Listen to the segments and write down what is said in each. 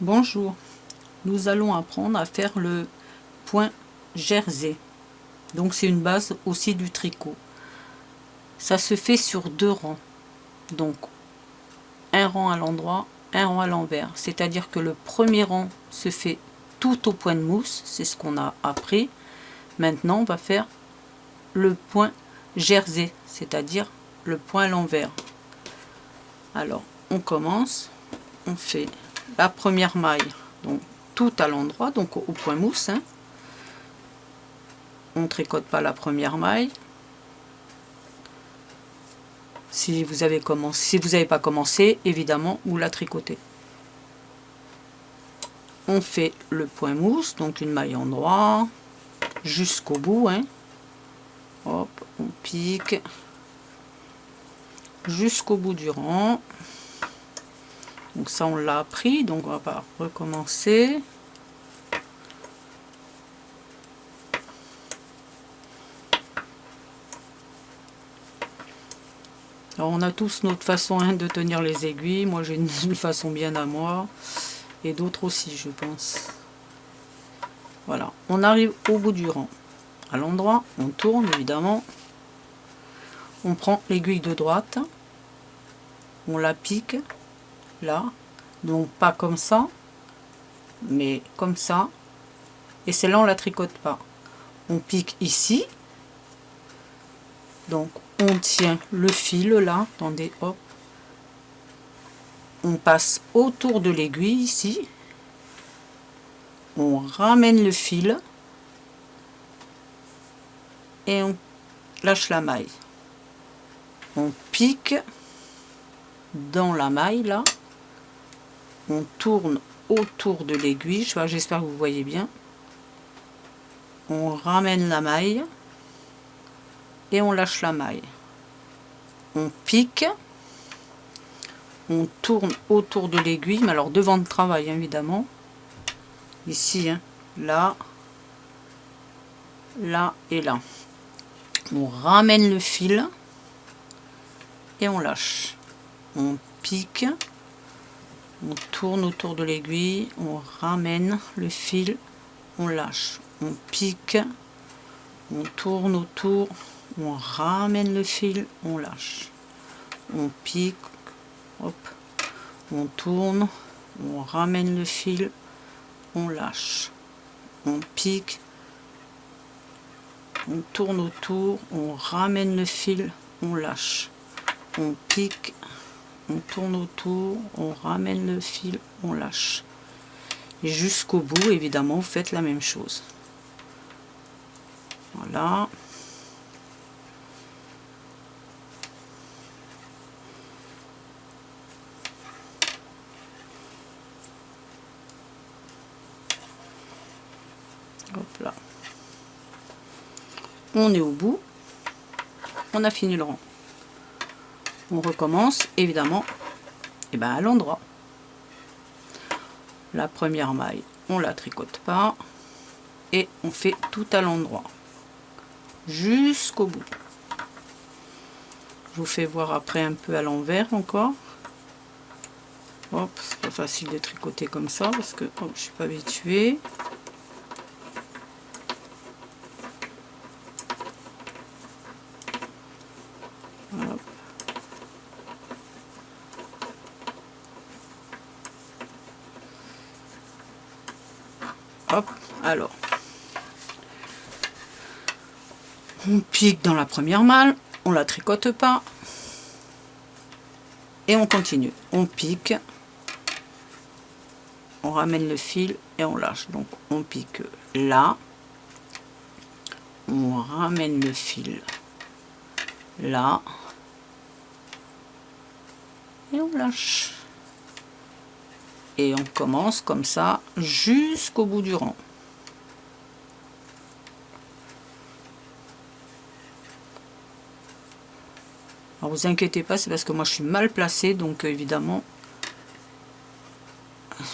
Bonjour, nous allons apprendre à faire le point jersey. Donc c'est une base aussi du tricot. Ça se fait sur 2 rangs. Donc un rang à l'endroit, un rang à l'envers. C'est-à-dire que le premier rang se fait tout au point de mousse, c'est ce qu'on a appris. Maintenant on va faire le point jersey, c'est-à-dire le point à l'envers. Alors on commence, on fait la première maille, donc tout à l'endroit, donc au point mousse, hein. On tricote pas la première maille. Si vous avez commencé, si vous n'avez pas commencé, évidemment vous la tricotez. On fait le point mousse, donc une maille endroit jusqu'au bout, hein. Hop, on pique jusqu'au bout du rang. Donc ça on l'a appris, donc on va pas recommencer. Alors on a tous notre façon, hein, de tenir les aiguilles. Moi j'ai une façon bien à moi et d'autres aussi, je pense. Voilà, on arrive au bout du rang. À l'endroit, on tourne évidemment. On prend l'aiguille de droite, on la pique là, donc pas comme ça, mais comme ça. Et celle-là on la tricote pas. On pique ici. Donc on tient le fil là, attendez, hop. On passe autour de l'aiguille ici. On ramène le fil. Et on lâche la maille. On pique dans la maille là. On tourne autour de l'aiguille. J'espère que vous voyez bien. On ramène la maille. Et on lâche la maille. On pique. On tourne autour de l'aiguille, mais alors devant le travail, hein, évidemment. Ici, hein, là, là et là. On ramène le fil et on lâche. On pique, on tourne autour de l'aiguille, on ramène le fil, on lâche. On pique, on tourne autour, on ramène le fil, on lâche. On pique, hop, on tourne, on ramène le fil, on lâche. On pique, on tourne autour, on ramène le fil, on lâche. On pique, on tourne autour, on ramène le fil, on lâche. Et jusqu'au bout, évidemment, vous faites la même chose. Voilà. Hop là. On est au bout. On a fini le rang. On recommence, évidemment, et ben à l'endroit. La première maille, on la tricote pas. Et on fait tout à l'endroit. Jusqu'au bout. Je vous fais voir après un peu à l'envers encore. Hop, c'est pas facile de tricoter comme ça parce que hop, je suis pas habituée. Hop. Hop, alors. On pique dans la première malle, on la tricote pas. Et on continue. On pique. On ramène le fil et on lâche. Donc on pique là. On ramène le fil là. Et on lâche. Et on commence comme ça jusqu'au bout du rang. Alors vous inquiétez pas, c'est parce que moi je suis mal placée, donc évidemment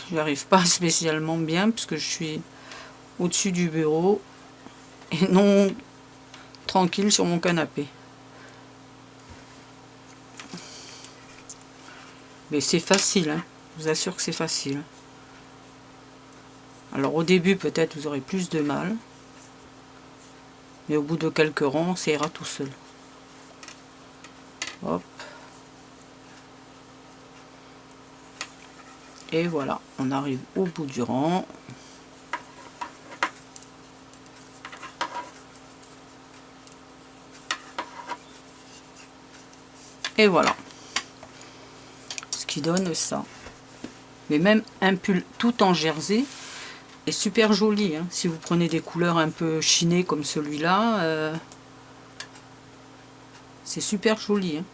je n'arrive pas spécialement bien puisque je suis au-dessus du bureau et non tranquille sur mon canapé. Mais c'est facile, hein. Je vous assure que c'est facile. Alors au début peut-être vous aurez plus de mal, mais au bout de quelques rangs ça ira tout seul. Hop. Et voilà, on arrive au bout du rang. Et voilà. Ce qui donne ça. Mais même un pull tout en jersey est super joli. Hein. Si vous prenez des couleurs un peu chinées comme celui-là, c'est super joli. Hein.